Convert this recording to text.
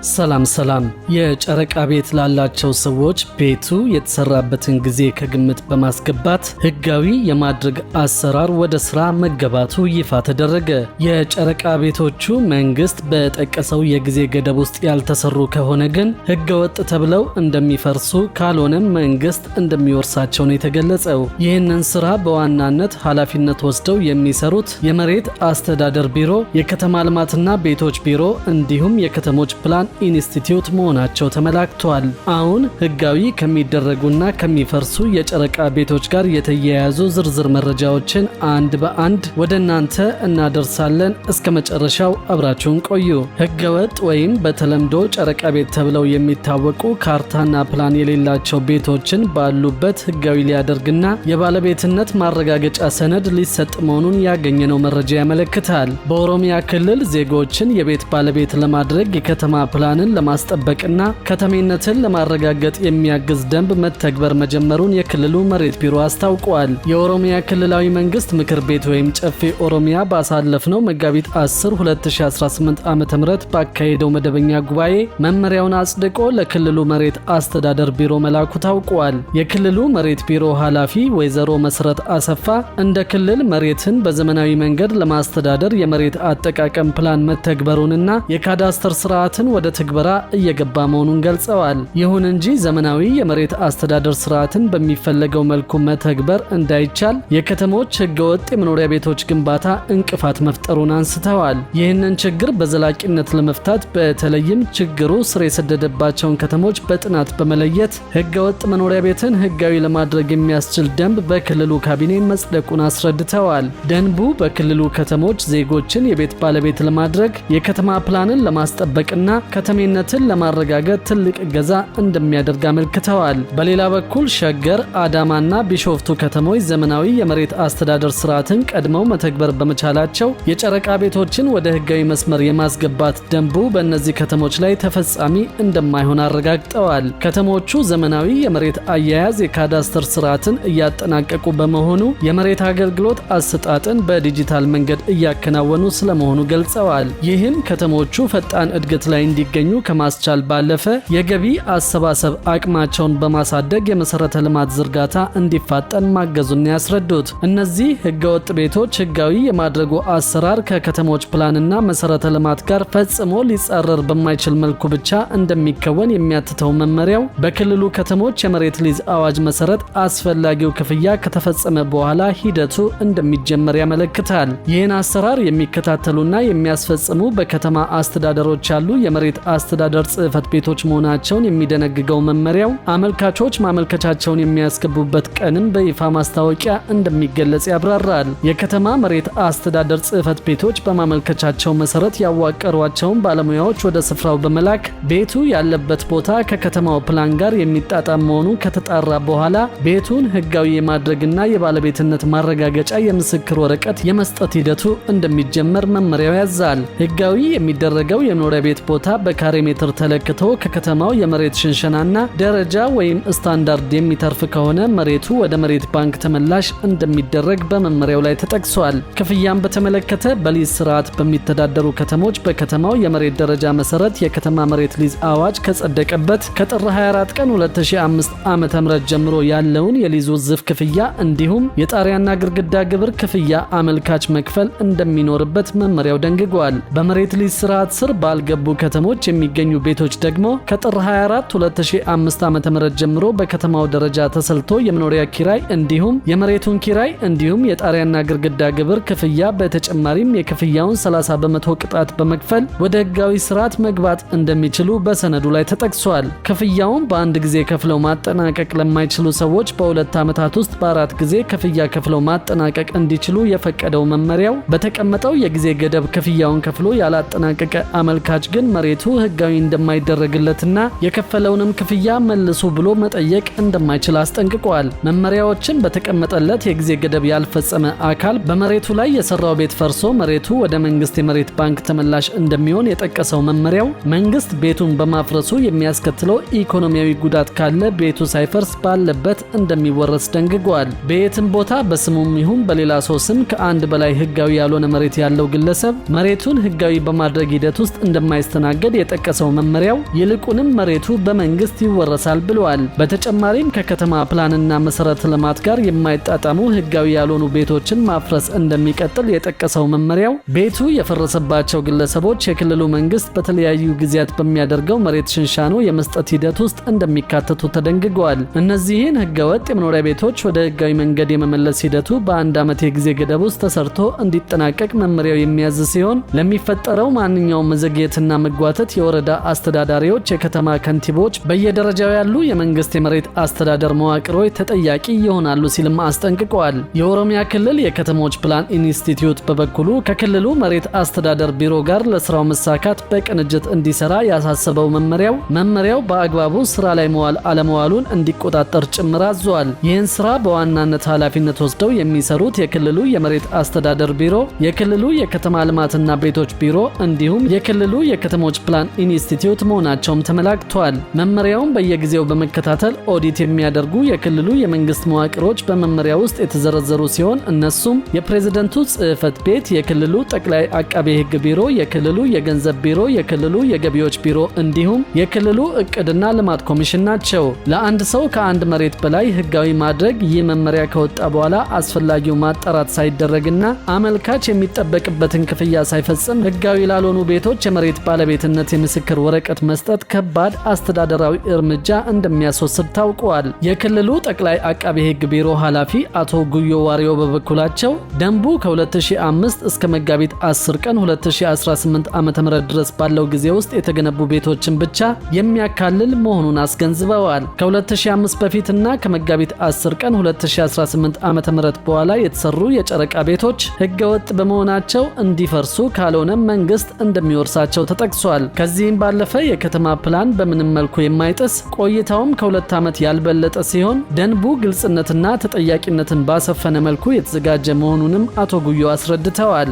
ሰላም የጨረቃ ቤት ላላቸው ሰዎች ቤቱ የተሰራበትን ጊዜ ከግምት በማስገባት ህጋዊ የማድረግ አሰራር ወደ ስራ መገባቱ ይፋ ተደረገ። የጨረቃ ቤቶቹ መንግስት በጠቀሰው የጊዜ ገደብ ውስጥ ያልተሰሩ ከሆነ ግን ህገወጥ ተብለው እንደሚፈርሱ ካልሆነም መንግስት እንደሚወርሳቸው ነው የተገለጸው። ይህንን ስራ በዋናነት ኃላፊነት ወስደው የሚሰሩት የመሬት አስተዳደር ቢሮ፣ የከተማ ልማትና ቤቶች ቢሮ እንዲሁም የከተሞች ፕላን ኢንስቲትዩት መሆናቸው ተመላክቷል። አሁን ህጋዊ ከሚደረጉና ከሚፈርሱ የጨረቃ ቤቶች ጋር የተያያዙ ዝርዝር መረጃዎችን አንድ በአንድ ወደ እናንተ እናደርሳለን። እስከ መጨረሻው አብራችሁን ቆዩ። ህገወጥ ወይም በተለምዶ ጨረቃ ቤት ተብለው የሚታወቁ ካርታና ፕላን የሌላቸው ቤቶችን ባሉበት ህጋዊ ሊያደርግና የባለቤትነት ማረጋገጫ ሰነድ ሊሰጥ መሆኑን ያገኘነው መረጃ ያመለክታል። በኦሮሚያ ክልል ዜጎችን የቤት ባለቤት ለማድረግ የከተማ ፕላንን ለማስጠበቅና ከተሜነትን ለማረጋገጥ የሚያግዝ ደንብ መተግበር መጀመሩን የክልሉ መሬት ቢሮ አስታውቋል። የኦሮሚያ ክልላዊ መንግስት ምክር ቤት ወይም ጨፌ ኦሮሚያ ባሳለፍነው መጋቢት 10 2018 ዓ.ም ባካሄደው መደበኛ ጉባኤ መመሪያውን አጽድቆ ለክልሉ መሬት አስተዳደር ቢሮ መላኩ ታውቋል። የክልሉ መሬት ቢሮ ኃላፊ ወይዘሮ መሰረት አሰፋ እንደ ክልል መሬትን በዘመናዊ መንገድ ለማስተዳደር የመሬት አጠቃቀም ፕላን መተግበሩንና የካዳስተር ስርዓትን ወደ ትግበራ እየገባ መሆኑን ገልጸዋል። ይሁን እንጂ ዘመናዊ የመሬት አስተዳደር ስርዓትን በሚፈለገው መልኩ መተግበር እንዳይቻል የከተሞች ህገወጥ የመኖሪያ ቤቶች ግንባታ እንቅፋት መፍጠሩን አንስተዋል። ይህንን ችግር በዘላቂነት ለመፍታት በተለይም ችግሩ ስር የሰደደባቸውን ከተሞች በጥናት በመለየት ህገወጥ መኖሪያ ቤትን ህጋዊ ለማድረግ የሚያስችል ደንብ በክልሉ ካቢኔ መጽደቁን አስረድተዋል። ደንቡ በክልሉ ከተሞች ዜጎችን የቤት ባለቤት ለማድረግ የከተማ ፕላንን ለማስጠበቅና ከተሜነትን ለማረጋገጥ ትልቅ እገዛ እንደሚያደርግ አመልክተዋል። በሌላ በኩል ሸገር፣ አዳማና ቢሾፍቱ ከተሞች ዘመናዊ የመሬት አስተዳደር ስርዓትን ቀድመው መተግበር በመቻላቸው የጨረቃ ቤቶችን ወደ ህጋዊ መስመር የማስገባት ደንቡ በእነዚህ ከተሞች ላይ ተፈጻሚ እንደማይሆን አረጋግጠዋል። ከተሞቹ ዘመናዊ የመሬት አያያዝ የካዳስተር ስርዓትን እያጠናቀቁ በመሆኑ የመሬት አገልግሎት አሰጣጥን በዲጂታል መንገድ እያከናወኑ ስለመሆኑ ገልጸዋል። ይህም ከተሞቹ ፈጣን እድገት ላይ እንዲገኙ ከማስቻል ባለፈ የገቢ አሰባሰብ አቅማቸውን በማሳደግ የመሰረተ ልማት ዝርጋታ እንዲፋጠን ማገዙን ያስረዱት። እነዚህ ህገወጥ ቤቶች ህጋዊ የማድረጉ አሰራር ከከተሞች ፕላንና መሰረተ ልማት ጋር ፈጽሞ ሊጻረር በማይችል መልኩ ብቻ እንደሚከወን የሚያትተው መመሪያው በክልሉ ከተሞች የመሬት ሊዝ አዋጅ መሰረት አስፈላጊው ክፍያ ከተፈጸመ በኋላ ሂደቱ እንደሚጀመር ያመለክታል። ይህን አሰራር የሚከታተሉና የሚያስፈጽሙ በከተማ አስተዳደሮች ያሉ የመሬት አስተዳደር ጽህፈት ቤቶች መሆናቸውን የሚደነግገው መመሪያው አመልካቾች ማመልከቻቸውን የሚያስገቡበት ቀንም በይፋ ማስታወቂያ እንደሚገለጽ ያብራራል። የከተማ መሬት አስተዳደር ጽህፈት ቤቶች በማመልከቻቸው መሰረት ያዋቀሯቸውን ባለሙያዎች ወደ ስፍራው በመላክ ቤቱ ያለበት ቦታ ከከተማው ፕላን ጋር የሚጣጣም መሆኑ ከተጣራ በኋላ ቤቱን ህጋዊ የማድረግና የባለቤትነት ማረጋገጫ የምስክር ወረቀት የመስጠት ሂደቱ እንደሚጀመር መመሪያው ያዛል። ህጋዊ የሚደረገው የመኖሪያ ቤት ቦታ በካሬ ሜትር ተለክቶ ከከተማው የመሬት ሽንሸናና ደረጃ ወይም ስታንዳርድ የሚተርፍ ከሆነ መሬቱ ወደ መሬት ባንክ ተመላሽ እንደሚደረግ በመመሪያው ላይ ተጠቅሷል። ክፍያን በተመለከተ በሊዝ ስርዓት በሚተዳደሩ ከተሞች በከተማው የመሬት ደረጃ መሰረት የከተማ መሬት ሊዝ አዋጅ ከጸደቀበት ከጥር 24 ቀን 2005 ዓ.ም ጀምሮ ያለውን የሊዝ ውዝፍ ክፍያ እንዲሁም የጣሪያና ግድግዳ ግብር ክፍያ አመልካች መክፈል እንደሚኖርበት መመሪያው ደንግጓል። በመሬት ሊዝ ስርዓት ስር ባልገቡ ከተሞች የሚገኙ ቤቶች ደግሞ ከጥር 24 2005 ዓ.ም ጀምሮ በከተማው ደረጃ ተሰልቶ የመኖሪያ ኪራይ እንዲሁም የመሬቱን ኪራይ እንዲሁም የጣሪያና ግድግዳ ግብር ክፍያ በተጨማሪም የክፍያውን 30% ቅጣት በመክፈል ወደ ህጋዊ ስርዓት መግባት እንደሚችሉ በሰነዱ ላይ ተጠቅሷል። ክፍያውን በአንድ ጊዜ ከፍለው ማጠናቀቅ ለማይችሉ ሰዎች በ2 ዓመታት ውስጥ በ4 ጊዜ ክፍያ ከፍለው ማጠናቀቅ እንዲችሉ የፈቀደው መመሪያው በተቀመጠው የጊዜ ገደብ ክፍያውን ከፍሎ ያላጠናቀቀ አመልካች ግን መሬቱ ህጋዊ እንደማይደረግለትና የከፈለውንም ክፍያ መልሱ ብሎ መጠየቅ እንደማይችል አስጠንቅቋል። መመሪያዎችን በተቀመጠለት የጊዜ ገደብ ያልፈጸመ አካል በመሬቱ ላይ የሰራው ቤት ፈርሶ መሬቱ ወደ መንግስት የመሬት ባንክ ተመላሽ እንደሚሆን የጠቀሰው መመሪያው መንግስት ቤቱን በማፍረሱ የሚያስከትለው ኢኮኖሚያዊ ጉዳት ካለ ቤቱ ሳይፈርስ ባለበት እንደሚወረስ ደንግጓል። በየትም ቦታ በስሙም ይሁን በሌላ ሰው ስም ከአንድ በላይ ህጋዊ ያልሆነ መሬት ያለው ግለሰብ መሬቱን ህጋዊ በማድረግ ሂደት ውስጥ እንደማይስተናገድ እንደሚፈቅድ የጠቀሰው መመሪያው ይልቁንም መሬቱ በመንግስት ይወረሳል ብለዋል። በተጨማሪም ከከተማ ፕላንና መሰረተ ልማት ጋር የማይጣጣሙ ህጋዊ ያልሆኑ ቤቶችን ማፍረስ እንደሚቀጥል የጠቀሰው መመሪያው ቤቱ የፈረሰባቸው ግለሰቦች የክልሉ መንግስት በተለያዩ ጊዜያት በሚያደርገው መሬት ሽንሻኖ የመስጠት ሂደት ውስጥ እንደሚካተቱ ተደንግገዋል። እነዚህን ህገወጥ የመኖሪያ ቤቶች ወደ ህጋዊ መንገድ የመመለስ ሂደቱ በአንድ ዓመት የጊዜ ገደብ ውስጥ ተሰርቶ እንዲጠናቀቅ መመሪያው የሚያዝ ሲሆን ለሚፈጠረው ማንኛውም መዘግየትና መጓተት የወረዳ አስተዳዳሪዎች፣ የከተማ ከንቲቦች፣ በየደረጃው ያሉ የመንግስት የመሬት አስተዳደር መዋቅሮች ተጠያቂ ይሆናሉ ሲልም አስጠንቅቀዋል። የኦሮሚያ ክልል የከተሞች ፕላን ኢንስቲትዩት በበኩሉ ከክልሉ መሬት አስተዳደር ቢሮ ጋር ለስራው መሳካት በቅንጅት እንዲሰራ ያሳሰበው መመሪያው በአግባቡ ስራ ላይ መዋል አለመዋሉን እንዲቆጣጠር ጭምር አዟል። ይህን ስራ በዋናነት ኃላፊነት ወስደው የሚሰሩት የክልሉ የመሬት አስተዳደር ቢሮ፣ የክልሉ የከተማ ልማትና ቤቶች ቢሮ እንዲሁም የክልሉ የከተሞች ፕላን ኢንስቲትዩት መሆናቸውም ተመላክቷል። መመሪያውን በየጊዜው በመከታተል ኦዲት የሚያደርጉ የክልሉ የመንግስት መዋቅሮች በመመሪያ ውስጥ የተዘረዘሩ ሲሆን እነሱም የፕሬዝደንቱ ጽሕፈት ቤት፣ የክልሉ ጠቅላይ አቃቤ ሕግ ቢሮ፣ የክልሉ የገንዘብ ቢሮ፣ የክልሉ የገቢዎች ቢሮ እንዲሁም የክልሉ እቅድና ልማት ኮሚሽን ናቸው። ለአንድ ሰው ከአንድ መሬት በላይ ህጋዊ ማድረግ ይህ መመሪያ ከወጣ በኋላ አስፈላጊው ማጣራት ሳይደረግና አመልካች የሚጠበቅበትን ክፍያ ሳይፈጽም ህጋዊ ላልሆኑ ቤቶች የመሬት ባለቤትነት የምስክር ወረቀት መስጠት ከባድ አስተዳደራዊ እርምጃ እንደሚያስወስድ ታውቋል። የክልሉ ጠቅላይ አቃቤ ሕግ ቢሮ ኃላፊ አቶ ጉዮ ዋሪዮ በበኩላቸው ደንቡ ከ2005 እስከ መጋቢት 10 ቀን 2018 ዓ.ም ድረስ ባለው ጊዜ ውስጥ የተገነቡ ቤቶችን ብቻ የሚያካልል መሆኑን አስገንዝበዋል። ከ2005 በፊትና ከመጋቢት 10 ቀን 2018 ዓ.ም በኋላ የተሰሩ የጨረቃ ቤቶች ህገወጥ በመሆናቸው እንዲፈርሱ ካልሆነ መንግስት እንደሚወርሳቸው ተጠቅሷል። ከዚህም ባለፈ የከተማ ፕላን በምንም መልኩ የማይጥስ ቆይታውም ከ2 ዓመት ያልበለጠ ሲሆን ደንቡ ግልጽነትና ተጠያቂነትን ባሰፈነ መልኩ የተዘጋጀ መሆኑንም አቶ ጉዮ አስረድተዋል።